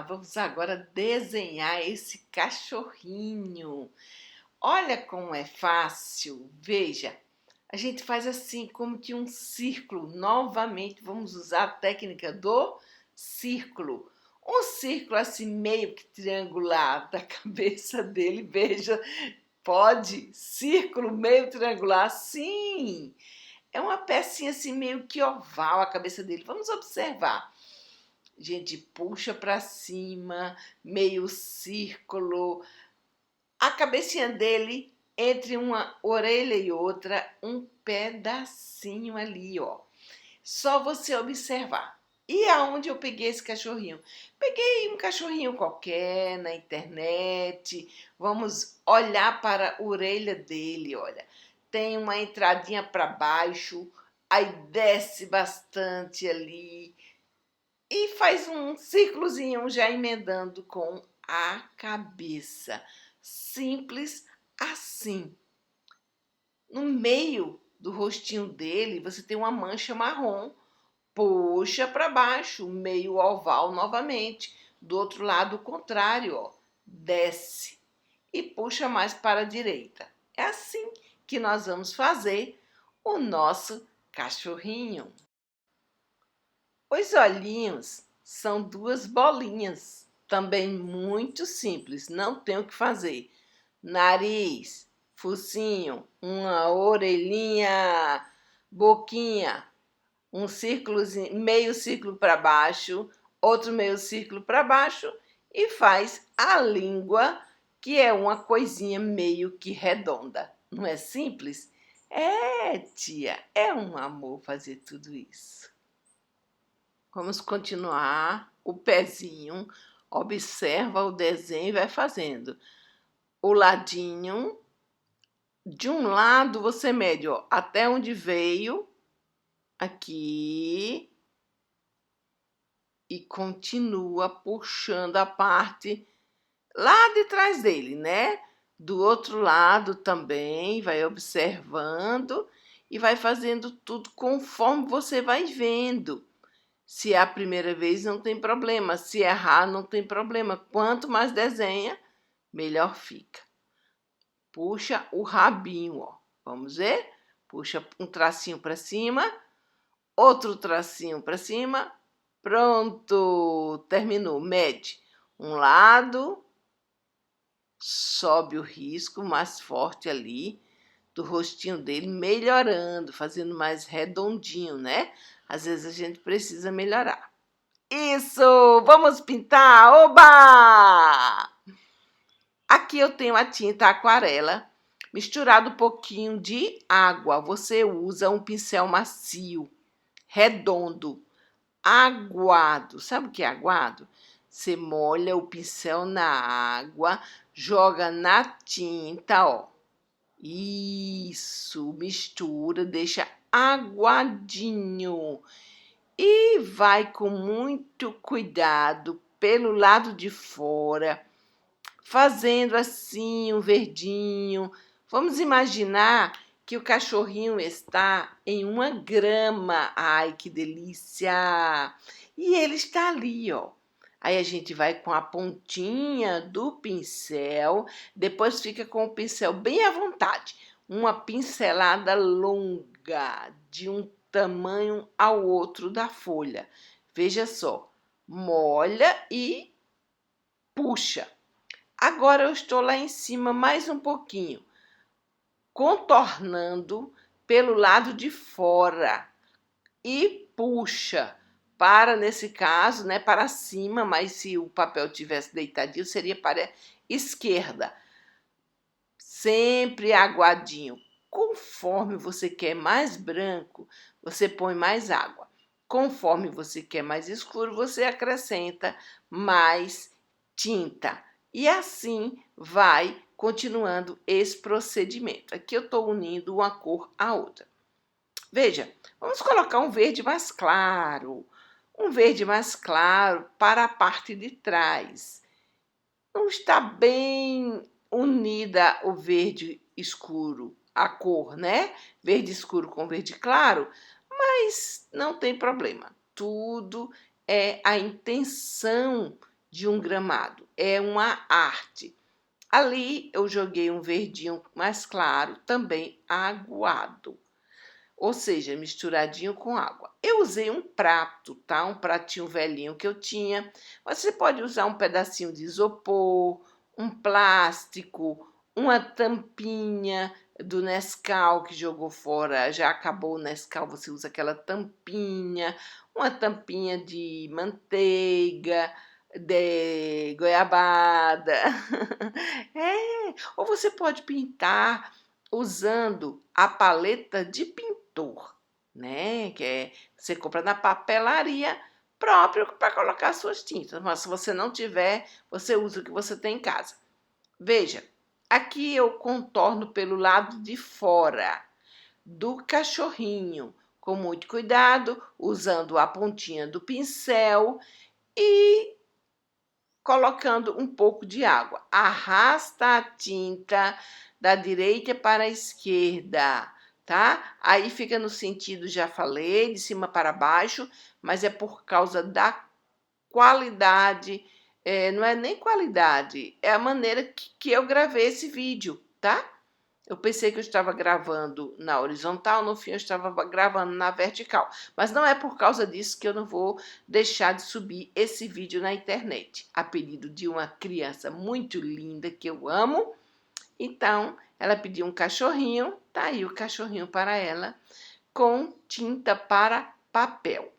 Vamos agora desenhar esse cachorrinho. Olha como é fácil. Veja, a gente faz assim, como que um círculo. Novamente, vamos usar a técnica do círculo. Um círculo assim, meio que triangular da cabeça dele. Veja, pode? Círculo meio triangular, sim! É uma pecinha assim, meio que oval a cabeça dele. Vamos observar. A gente puxa para cima, meio círculo. A cabecinha dele, entre uma orelha e outra, um pedacinho ali, ó. Só você observar. E aonde eu peguei esse cachorrinho? Peguei um cachorrinho qualquer na internet. Vamos olhar para a orelha dele, olha. Tem uma entradinha para baixo, aí desce bastante ali e faz um círculozinho já emendando com a cabeça. Simples assim. No meio do rostinho dele, você tem uma mancha marrom. Puxa para baixo, meio oval novamente. Do outro lado, o contrário, ó. Desce e puxa mais para a direita. É assim que nós vamos fazer o nosso cachorrinho. Os olhinhos são duas bolinhas, também muito simples, não tem o que fazer. Nariz, focinho, uma orelhinha, boquinha, um círculozinho, meio círculo para baixo, outro meio círculo para baixo e faz a língua, que é uma coisinha meio que redonda. Não é simples? É, tia, é um amor fazer tudo isso. Vamos continuar o pezinho, observa o desenho e vai fazendo. O ladinho, de um lado você mede, ó, até onde veio, aqui, e continua puxando a parte lá de trás dele, né? Do outro lado também, vai observando e vai fazendo tudo conforme você vai vendo. Se é a primeira vez, não tem problema. Se errar, não tem problema. Quanto mais desenha, melhor fica. Puxa o rabinho, ó. Vamos ver? Puxa um tracinho para cima, outro tracinho para cima. Pronto! Terminou. Mede um lado, sobe o risco mais forte ali do rostinho dele, melhorando, fazendo mais redondinho, né? Às vezes a gente precisa melhorar. Isso! Vamos pintar! Oba! Aqui eu tenho a tinta aquarela, misturado um pouquinho de água. Você usa um pincel macio, redondo, aguado. Sabe o que é aguado? Você molha o pincel na água, joga na tinta, ó. Isso, mistura, deixa aguadinho. E vai com muito cuidado pelo lado de fora, fazendo assim um verdinho. Vamos imaginar que o cachorrinho está em uma grama. Ai, que delícia! E ele está ali, ó. Aí a gente vai com a pontinha do pincel, depois fica com o pincel bem à vontade. Uma pincelada longa, de um tamanho ao outro da folha. Veja só, molha e puxa. Agora eu estou lá em cima mais um pouquinho, contornando pelo lado de fora e puxa para, nesse caso, né, para cima, mas se o papel tivesse deitadinho, seria para a esquerda. Sempre aguadinho. Conforme você quer mais branco, você põe mais água. Conforme você quer mais escuro, você acrescenta mais tinta. E assim vai continuando esse procedimento. Aqui eu estou unindo uma cor à outra. Veja, vamos colocar um verde mais claro. Um verde mais claro para a parte de trás. Não está bem unida o verde escuro, a cor, né? Verde escuro com verde claro, mas não tem problema. Tudo é a intenção de um gramado, é uma arte. Ali eu joguei um verdinho mais claro, também aguado, ou seja, misturadinho com água. Eu usei um prato, tá? Um pratinho velhinho que eu tinha. Você pode usar um pedacinho de isopor, um plástico, uma tampinha do Nescau que jogou fora, já acabou o Nescau, você usa aquela tampinha, uma tampinha de manteiga, de goiabada. É, ou você pode pintar usando a paleta de pintor, né? Que é, você compra na papelaria próprio para colocar suas tintas. Mas se você não tiver, você usa o que você tem em casa. Veja, aqui eu contorno pelo lado de fora do cachorrinho, com muito cuidado, usando a pontinha do pincel e colocando um pouco de água. Arrasta a tinta da direita para a esquerda, tá? Aí fica no sentido, já falei, de cima para baixo, mas é por causa da qualidade, não é nem qualidade, é a maneira que eu gravei esse vídeo, tá? Eu pensei que eu estava gravando na horizontal, no fim eu estava gravando na vertical. Mas não é por causa disso que eu não vou deixar de subir esse vídeo na internet. A pedido de uma criança muito linda que eu amo. Então, ela pediu um cachorrinho, tá aí o cachorrinho para ela, com tinta para papel.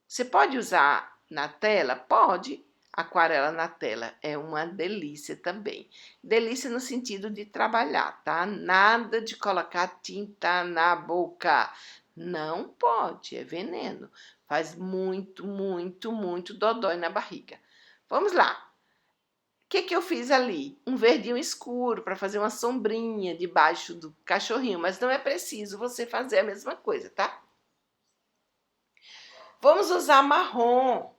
Você pode usar na tela? Pode. Aquarela na tela é uma delícia também. Delícia no sentido de trabalhar, tá? Nada de colocar tinta na boca. Não pode, é veneno. Faz muito, muito, muito dodói na barriga. Vamos lá. O que eu fiz ali? Um verdinho escuro para fazer uma sombrinha debaixo do cachorrinho, mas não é preciso você fazer a mesma coisa, tá? Vamos usar marrom.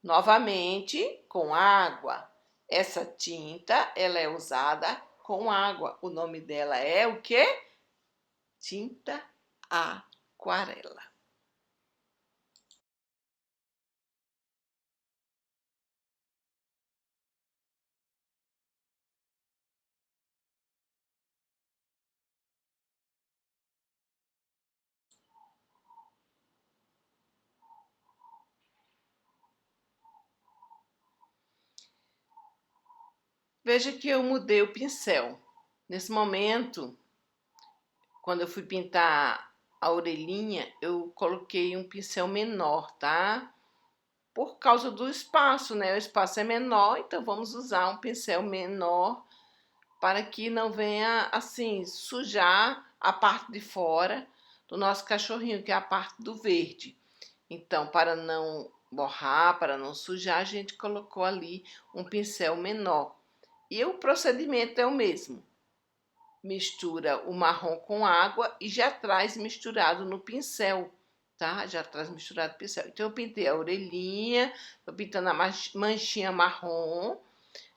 Novamente, com água. Essa tinta, ela é usada com água. O nome dela é o quê? Tinta aquarela. Veja que eu mudei o pincel. Nesse momento, quando eu fui pintar a orelhinha, eu coloquei um pincel menor, tá? Por causa do espaço, né? O espaço é menor, então vamos usar um pincel menor para que não venha, assim, sujar a parte de fora do nosso cachorrinho, que é a parte do verde. Então, para não borrar, para não sujar, a gente colocou ali um pincel menor. E o procedimento é o mesmo. Mistura o marrom com água e já traz misturado no pincel, tá? Já traz misturado no pincel. Então, eu pintei a orelhinha, tô pintando a manchinha marrom,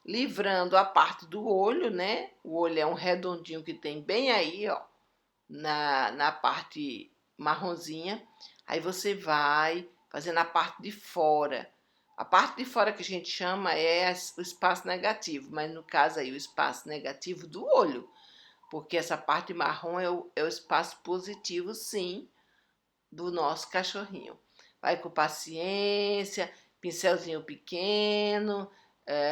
livrando a parte do olho, né? O olho é um redondinho que tem bem aí, ó, na parte marronzinha. Aí você vai fazendo a parte de fora. A parte de fora que a gente chama é o espaço negativo, mas no caso aí o espaço negativo do olho, porque essa parte marrom é o espaço positivo, sim, do nosso cachorrinho. Vai com paciência, pincelzinho pequeno,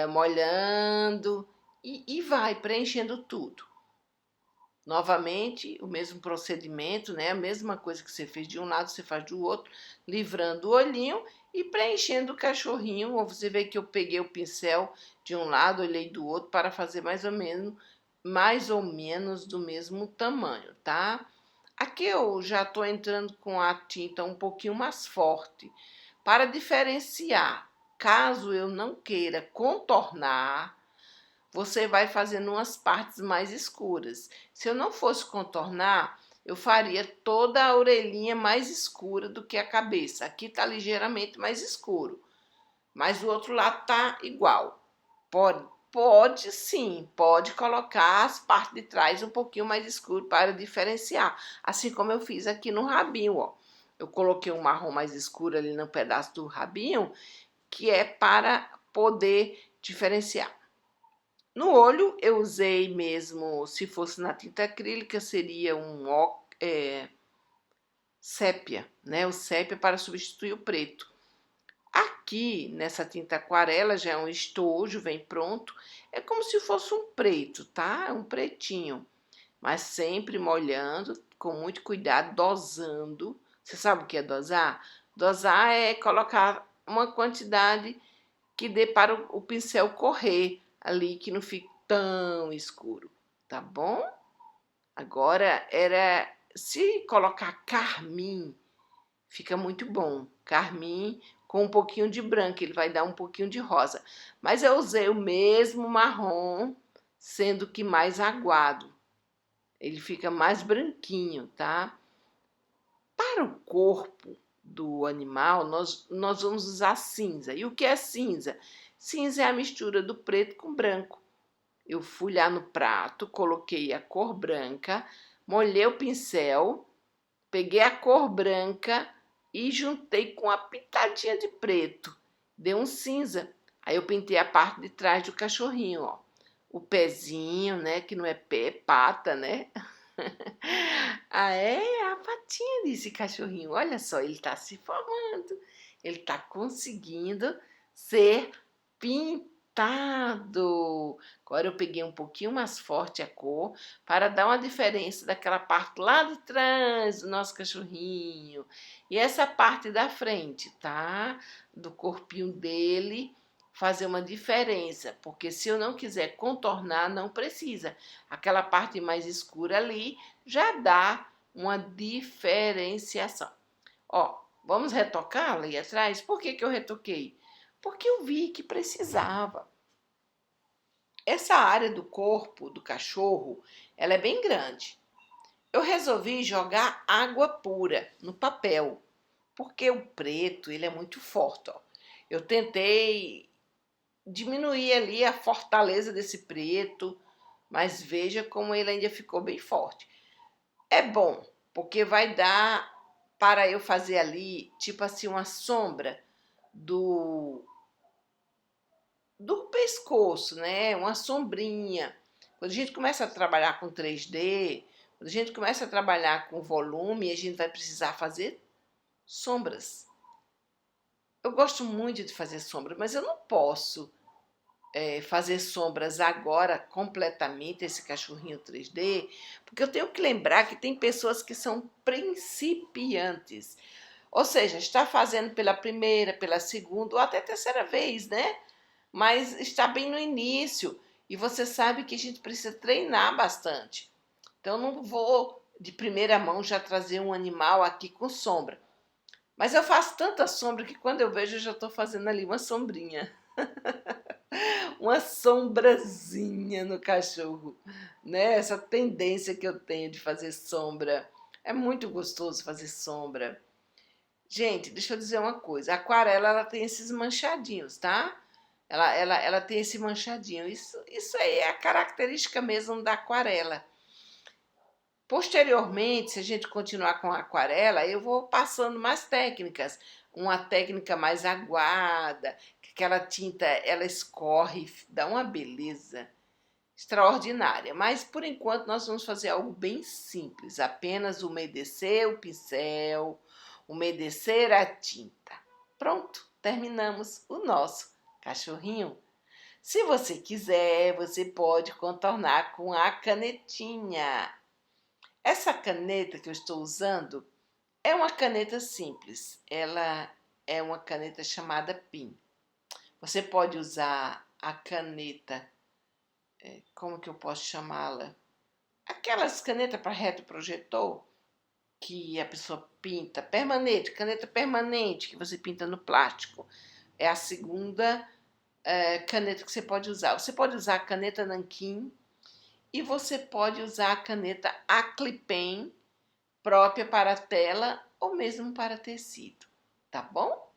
molhando e vai preenchendo tudo. Novamente, o mesmo procedimento, né? A mesma coisa que você fez de um lado, você faz do outro, livrando o olhinho e preenchendo o cachorrinho. Ou você vê que eu peguei o pincel de um lado, olhei do outro para fazer mais ou menos do mesmo tamanho, tá? Aqui eu já estou entrando com a tinta um pouquinho mais forte para diferenciar. Caso eu não queira contornar, você vai fazendo umas partes mais escuras. Se eu não fosse contornar, eu faria toda a orelhinha mais escura do que a cabeça. Aqui está ligeiramente mais escuro, mas o outro lado tá igual. Pode sim, pode colocar as partes de trás um pouquinho mais escuro para diferenciar. Assim como eu fiz aqui no rabinho, ó. Eu coloquei um marrom mais escuro ali no pedaço do rabinho, que é para poder diferenciar. No olho, eu usei mesmo, se fosse na tinta acrílica, seria um sépia, né? O sépia para substituir o preto. Aqui, nessa tinta aquarela, já é um estojo, vem pronto. É como se fosse um preto, tá? Um pretinho. Mas sempre molhando, com muito cuidado, dosando. Você sabe o que é dosar? Dosar é colocar uma quantidade que dê para o pincel correr ali, que não fique tão escuro, tá bom? Agora, se colocar carmim, fica muito bom. Carmim com um pouquinho de branco, ele vai dar um pouquinho de rosa. Mas eu usei o mesmo marrom, sendo que mais aguado. Ele fica mais branquinho, tá? Para o corpo do animal, nós vamos usar cinza. E o que é cinza? Cinza é a mistura do preto com branco. Eu fui lá no prato, coloquei a cor branca, molhei o pincel, peguei a cor branca e juntei com a pitadinha de preto. Deu um cinza. Aí eu pintei a parte de trás do cachorrinho, ó. O pezinho, né? Que não é pé, é pata, né? Ah, é a patinha desse cachorrinho. Olha só, ele está se formando. Ele está conseguindo ser pintado. Agora eu peguei um pouquinho mais forte a cor para dar uma diferença daquela parte lá de trás do nosso cachorrinho. E essa parte da frente, tá? Do corpinho dele fazer uma diferença, porque se eu não quiser contornar, não precisa. Aquela parte mais escura ali já dá uma diferenciação. Ó, vamos retocar ali atrás? Por que eu retoquei? Porque eu vi que precisava. Essa área do corpo do cachorro, ela é bem grande. Eu resolvi jogar água pura no papel, porque o preto, ele é muito forte, ó. Eu tentei diminuir ali a fortaleza desse preto, mas veja como ele ainda ficou bem forte. É bom, porque vai dar para eu fazer ali, tipo assim, uma sombra do pescoço, né? Uma sombrinha. Quando a gente começa a trabalhar com 3D, quando a gente começa a trabalhar com volume, a gente vai precisar fazer sombras. Eu gosto muito de fazer sombra, mas eu não posso fazer sombras agora completamente, esse cachorrinho 3D, porque eu tenho que lembrar que tem pessoas que são principiantes. Ou seja, está fazendo pela primeira, pela segunda ou até terceira vez, né? Mas está bem no início e você sabe que a gente precisa treinar bastante. Então, eu não vou de primeira mão já trazer um animal aqui com sombra. Mas eu faço tanta sombra que quando eu vejo eu já estou fazendo ali uma sombrinha. Uma sombrazinha no cachorro, né? Essa tendência que eu tenho de fazer sombra. É muito gostoso fazer sombra. Gente, deixa eu dizer uma coisa. A aquarela, ela tem esses manchadinhos, tá? Ela tem esse manchadinho. Isso aí é a característica mesmo da aquarela. Posteriormente, se a gente continuar com a aquarela, eu vou passando mais técnicas. Uma técnica mais aguada, que aquela tinta ela escorre, dá uma beleza extraordinária. Mas por enquanto nós vamos fazer algo bem simples, apenas umedecer o pincel, umedecer a tinta. Pronto, terminamos o nosso cachorrinho. Se você quiser, você pode contornar com a canetinha. Essa caneta que eu estou usando é uma caneta simples. Ela é uma caneta chamada PIN. Você pode usar a caneta, como que eu posso chamá-la? Aquelas canetas para retroprojetor que a pessoa pinta, permanente, caneta permanente que você pinta no plástico. É a segunda caneta que você pode usar. Você pode usar a caneta nanquim e você pode usar a caneta Aclipen, própria para tela ou mesmo para tecido, tá bom?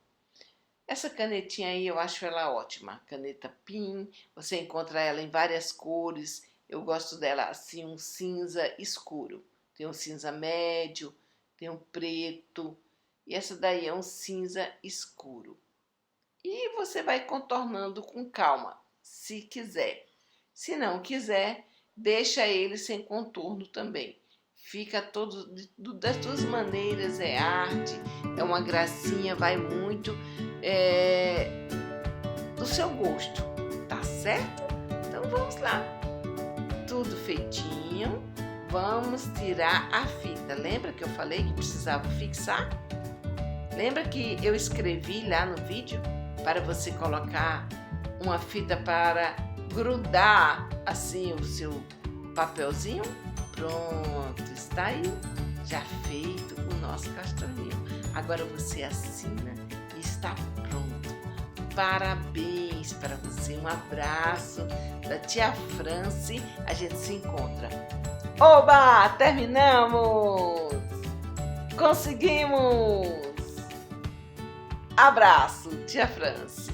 Essa canetinha aí eu acho ela ótima, caneta PIN, você encontra ela em várias cores, eu gosto dela assim, um cinza escuro, tem um cinza médio, tem um preto, e essa daí é um cinza escuro. E você vai contornando com calma, se quiser. Se não quiser, deixa ele sem contorno também. Fica todo das duas maneiras, é arte, é uma gracinha, vai muito do seu gosto, tá certo? Então vamos lá. Tudo feitinho, vamos tirar a fita. Lembra que eu falei que precisava fixar? Lembra que eu escrevi lá no vídeo para você colocar uma fita para grudar assim o seu papelzinho? Pronto, está aí, já feito o nosso cachorrinho. Agora você assina e está pronto. Parabéns para você, um abraço da tia Franci, a gente se encontra. Oba, terminamos! Conseguimos! Abraço, tia Franci.